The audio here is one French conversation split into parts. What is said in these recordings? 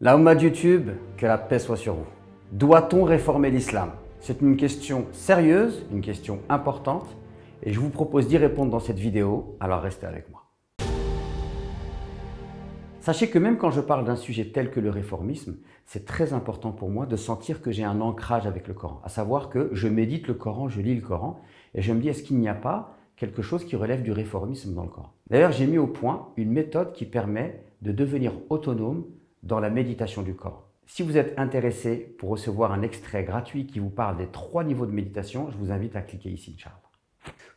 La Oumma de YouTube, que la paix soit sur vous. Doit-on réformer l'islam? C'est une question sérieuse, une question importante, et je vous propose d'y répondre dans cette vidéo, alors restez avec moi. Sachez que même quand je parle d'un sujet tel que le réformisme, c'est très important pour moi de sentir que j'ai un ancrage avec le Coran, à savoir que je médite le Coran, je lis le Coran, et je me dis, est-ce qu'il n'y a pas quelque chose qui relève du réformisme dans le Coran? D'ailleurs, j'ai mis au point une méthode qui permet de devenir autonome dans la méditation du Coran. Si vous êtes intéressé pour recevoir un extrait gratuit qui vous parle des 3 niveaux de méditation, je vous invite à cliquer ici, Inch'Allah.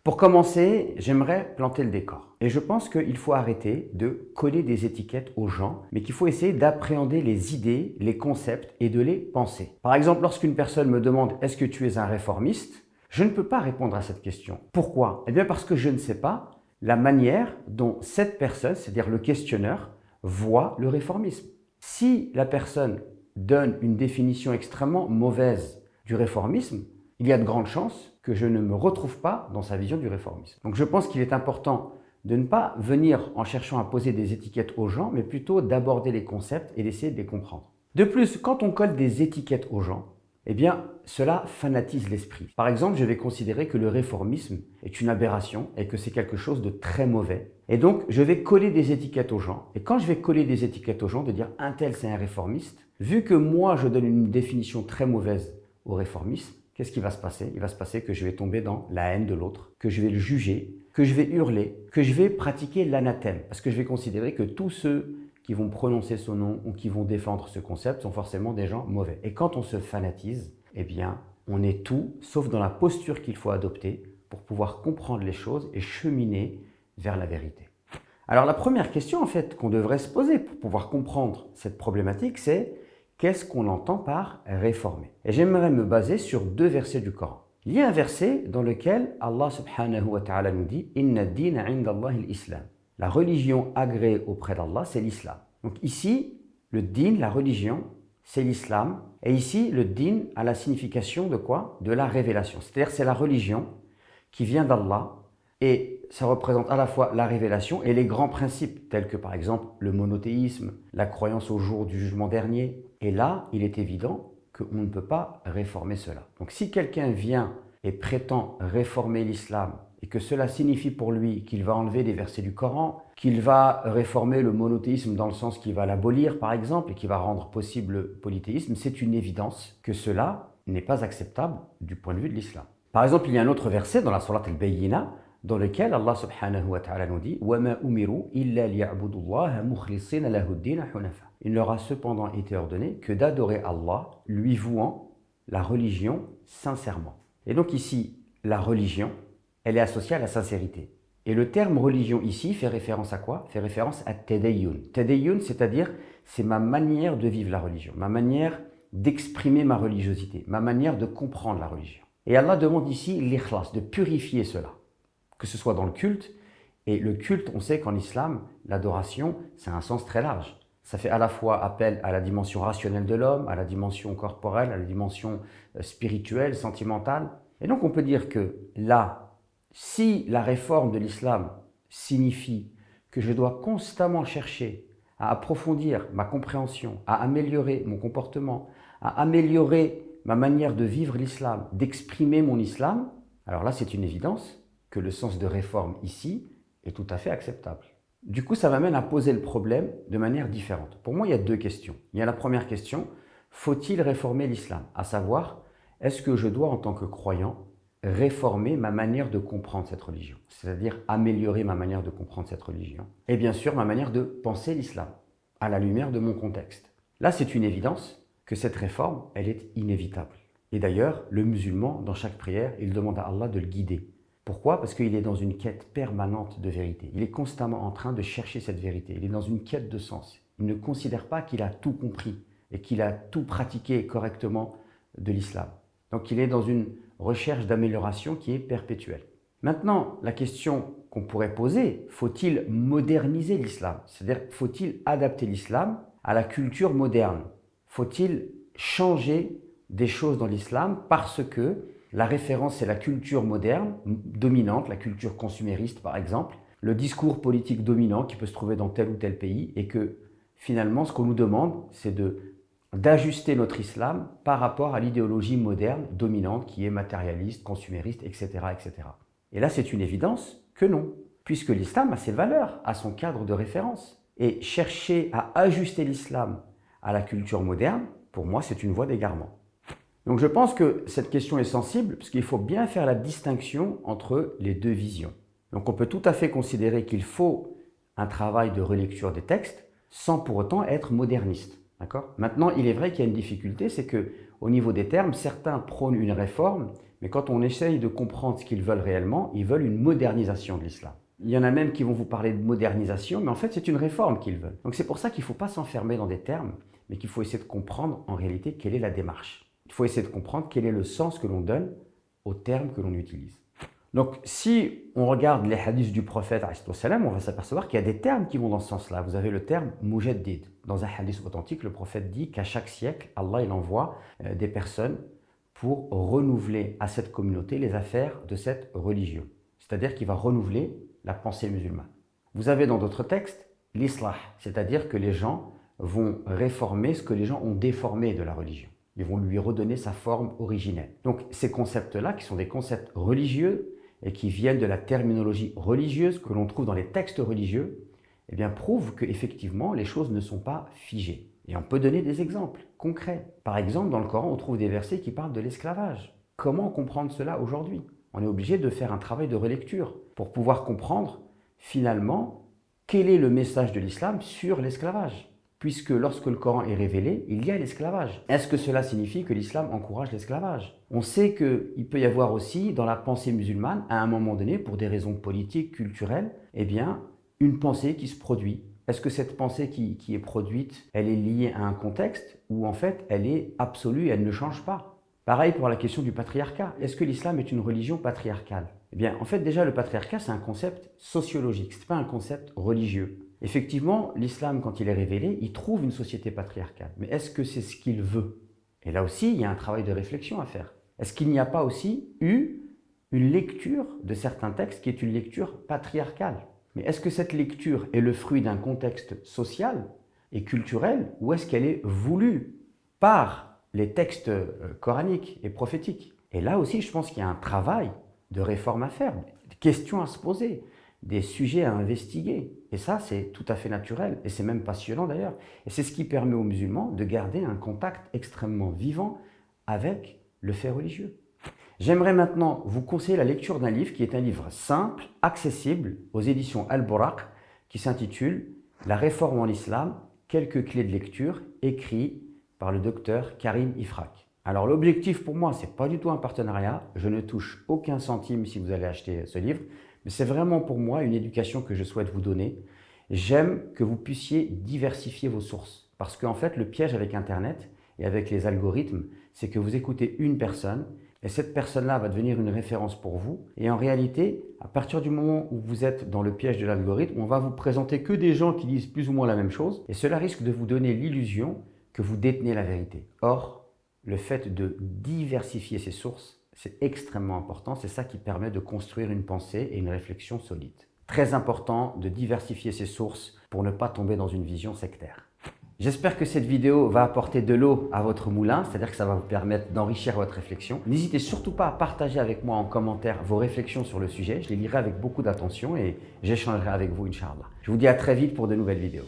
Pour commencer, j'aimerais planter le décor. Et je pense qu'il faut arrêter de coller des étiquettes aux gens, mais qu'il faut essayer d'appréhender les idées, les concepts et de les penser. Par exemple, lorsqu'une personne me demande « Est-ce que tu es un réformiste ?», je ne peux pas répondre à cette question. Pourquoi? Eh bien parce que je ne sais pas la manière dont cette personne, c'est-à-dire le questionneur, voit le réformisme. Si la personne donne une définition extrêmement mauvaise du réformisme, il y a de grandes chances que je ne me retrouve pas dans sa vision du réformisme. Donc je pense qu'il est important de ne pas venir en cherchant à poser des étiquettes aux gens, mais plutôt d'aborder les concepts et d'essayer de les comprendre. De plus, quand on colle des étiquettes aux gens, eh bien, cela fanatise l'esprit. Par exemple, je vais considérer que le réformisme est une aberration et que c'est quelque chose de très mauvais. Et donc, je vais coller des étiquettes aux gens. Et quand je vais coller des étiquettes aux gens, de dire un tel c'est un réformiste, vu que moi je donne une définition très mauvaise au réformisme, qu'est-ce qui va se passer? Il va se passer que je vais tomber dans la haine de l'autre, que je vais le juger, que je vais hurler, que je vais pratiquer l'anathème. Parce que je vais considérer que tous ceux qui vont prononcer son nom ou qui vont défendre ce concept sont forcément des gens mauvais. Et quand on se fanatise, eh bien, on est tout sauf dans la posture qu'il faut adopter pour pouvoir comprendre les choses et cheminer vers la vérité. Alors la première question en fait qu'on devrait se poser pour pouvoir comprendre cette problématique, c'est qu'est-ce qu'on entend par réformer? Et j'aimerais me baser sur 2 versets du Coran. Il y a un verset dans lequel Allah subhanahu wa ta'ala nous dit « Inna ad-dina 'inda Allahi al-Islam ». La religion agréée auprès d'Allah, c'est l'islam. Donc ici, le din, la religion, c'est l'islam. Et ici, le din a la signification de quoi? De la révélation. C'est-à-dire c'est la religion qui vient d'Allah et ça représente à la fois la révélation et les grands principes tels que par exemple le monothéisme, la croyance au jour du jugement dernier. Et là, il est évident qu'on ne peut pas réformer cela. Donc si quelqu'un vient et prétend réformer l'islam et que cela signifie pour lui qu'il va enlever des versets du Coran, qu'il va réformer le monothéisme dans le sens qu'il va l'abolir par exemple et qu'il va rendre possible le polythéisme, c'est une évidence que cela n'est pas acceptable du point de vue de l'islam. Par exemple, il y a un autre verset dans la Sourate al-Bayyina dans lequel Allah subhanahu wa ta'ala nous dit « وَمَا أُمِرُوا إِلَّا لِيَعْبُدُوا اللَّهَ مُخْلِصِينَ لَهُ الدِّينَ حُنَفًا » Il leur a cependant été ordonné que d'adorer Allah, lui vouant la religion sincèrement. Et donc ici, la religion, elle est associée à la sincérité. Et le terme religion ici fait référence à quoi? Fait référence à Tadayyun. Tadayyun, c'est-à-dire, c'est ma manière de vivre la religion, ma manière d'exprimer ma religiosité, ma manière de comprendre la religion. Et Allah demande ici l'ikhlas, de purifier cela, que ce soit dans le culte. Et le culte, on sait qu'en islam, l'adoration, c'est un sens très large. Ça fait à la fois appel à la dimension rationnelle de l'homme, à la dimension corporelle, à la dimension spirituelle, sentimentale. Et donc on peut dire que là, si la réforme de l'islam signifie que je dois constamment chercher à approfondir ma compréhension, à améliorer mon comportement, à améliorer ma manière de vivre l'islam, d'exprimer mon islam, alors là c'est une évidence que le sens de réforme ici est tout à fait acceptable. Du coup, ça m'amène à poser le problème de manière différente. Pour moi, il y a 2 questions. Il y a la première question, faut-il réformer l'islam? À savoir, est-ce que je dois en tant que croyant réformer ma manière de comprendre cette religion, c'est-à-dire améliorer ma manière de comprendre cette religion, et bien sûr ma manière de penser l'islam, à la lumière de mon contexte. Là, c'est une évidence que cette réforme, elle est inévitable. Et d'ailleurs, le musulman, dans chaque prière, il demande à Allah de le guider. Pourquoi? Parce qu'il est dans une quête permanente de vérité. Il est constamment en train de chercher cette vérité. Il est dans une quête de sens. Il ne considère pas qu'il a tout compris et qu'il a tout pratiqué correctement de l'islam. Donc il est dans une recherche d'amélioration qui est perpétuelle. Maintenant, la question qu'on pourrait poser, faut-il moderniser l'islam? C'est-à-dire, faut-il adapter l'islam à la culture moderne? Faut-il changer des choses dans l'islam parce que la référence c'est la culture moderne dominante, la culture consumériste par exemple, le discours politique dominant qui peut se trouver dans tel ou tel pays et que finalement, ce qu'on nous demande, c'est d'ajuster notre islam par rapport à l'idéologie moderne dominante qui est matérialiste, consumériste, etc., etc. Et là, c'est une évidence que non, puisque l'islam a ses valeurs, a son cadre de référence. Et chercher à ajuster l'islam à la culture moderne, pour moi, c'est une voie d'égarement. Donc je pense que cette question est sensible, parce qu'il faut bien faire la distinction entre les deux visions. Donc on peut tout à fait considérer qu'il faut un travail de relecture des textes, sans pour autant être moderniste. Maintenant, il est vrai qu'il y a une difficulté, c'est qu'au niveau des termes, certains prônent une réforme, mais quand on essaye de comprendre ce qu'ils veulent réellement, ils veulent une modernisation de l'islam. Il y en a même qui vont vous parler de modernisation, mais en fait, c'est une réforme qu'ils veulent. Donc c'est pour ça qu'il ne faut pas s'enfermer dans des termes, mais qu'il faut essayer de comprendre en réalité quelle est la démarche. Il faut essayer de comprendre quel est le sens que l'on donne aux termes que l'on utilise. Donc si on regarde les hadiths du prophète, on va s'apercevoir qu'il y a des termes qui vont dans ce sens-là. Vous avez le terme mujaddid. Dans un hadith authentique, le prophète dit qu'à chaque siècle, Allah il envoie des personnes pour renouveler à cette communauté les affaires de cette religion. C'est-à-dire qu'il va renouveler la pensée musulmane. Vous avez dans d'autres textes l'islah, c'est-à-dire que les gens vont réformer ce que les gens ont déformé de la religion. Ils vont lui redonner sa forme originelle. Donc ces concepts-là, qui sont des concepts religieux et qui viennent de la terminologie religieuse que l'on trouve dans les textes religieux, eh bien, prouvent qu'effectivement les choses ne sont pas figées. Et on peut donner des exemples concrets. Par exemple, dans le Coran, on trouve des versets qui parlent de l'esclavage. Comment comprendre cela aujourd'hui ? On est obligé de faire un travail de relecture pour pouvoir comprendre finalement quel est le message de l'islam sur l'esclavage. Puisque lorsque le Coran est révélé, il y a l'esclavage. Est-ce que cela signifie que l'islam encourage l'esclavage? On sait qu'il peut y avoir aussi dans la pensée musulmane, à un moment donné, pour des raisons politiques, culturelles, eh bien, une pensée qui se produit. Est-ce que cette pensée qui est produite, elle est liée à un contexte ou en fait elle est absolue et elle ne change pas? Pareil pour la question du patriarcat. Est-ce que l'islam est une religion patriarcale? Eh bien, en fait, déjà, le patriarcat, c'est un concept sociologique, ce n'est pas un concept religieux. Effectivement, l'islam, quand il est révélé, il trouve une société patriarcale. Mais est-ce que c'est ce qu'il veut? Et là aussi, il y a un travail de réflexion à faire. Est-ce qu'il n'y a pas aussi eu une lecture de certains textes qui est une lecture patriarcale? Mais est-ce que cette lecture est le fruit d'un contexte social et culturel ou est-ce qu'elle est voulue par les textes coraniques et prophétiques? Et là aussi, je pense qu'il y a un travail de réforme à faire, des questions à se poser, des sujets à investiguer. Et ça, c'est tout à fait naturel et c'est même passionnant d'ailleurs. Et c'est ce qui permet aux musulmans de garder un contact extrêmement vivant avec le fait religieux. J'aimerais maintenant vous conseiller la lecture d'un livre qui est un livre simple, accessible, aux éditions Al-Buraq, qui s'intitule « La réforme en islam, quelques clés de lecture », écrit par le docteur Karim Ifrak. Alors l'objectif pour moi, ce n'est pas du tout un partenariat, je ne touche aucun centime si vous allez acheter ce livre, mais c'est vraiment pour moi une éducation que je souhaite vous donner. J'aime que vous puissiez diversifier vos sources, parce qu'en fait le piège avec Internet et avec les algorithmes, c'est que vous écoutez une personne, et cette personne-là va devenir une référence pour vous. Et en réalité, à partir du moment où vous êtes dans le piège de l'algorithme, on va vous présenter que des gens qui disent plus ou moins la même chose, et cela risque de vous donner l'illusion que vous détenez la vérité. Or, le fait de diversifier ses sources, c'est extrêmement important. C'est ça qui permet de construire une pensée et une réflexion solide. Très important de diversifier ses sources pour ne pas tomber dans une vision sectaire. J'espère que cette vidéo va apporter de l'eau à votre moulin, c'est-à-dire que ça va vous permettre d'enrichir votre réflexion. N'hésitez surtout pas à partager avec moi en commentaire vos réflexions sur le sujet. Je les lirai avec beaucoup d'attention et j'échangerai avec vous, Inch'Allah. Je vous dis à très vite pour de nouvelles vidéos.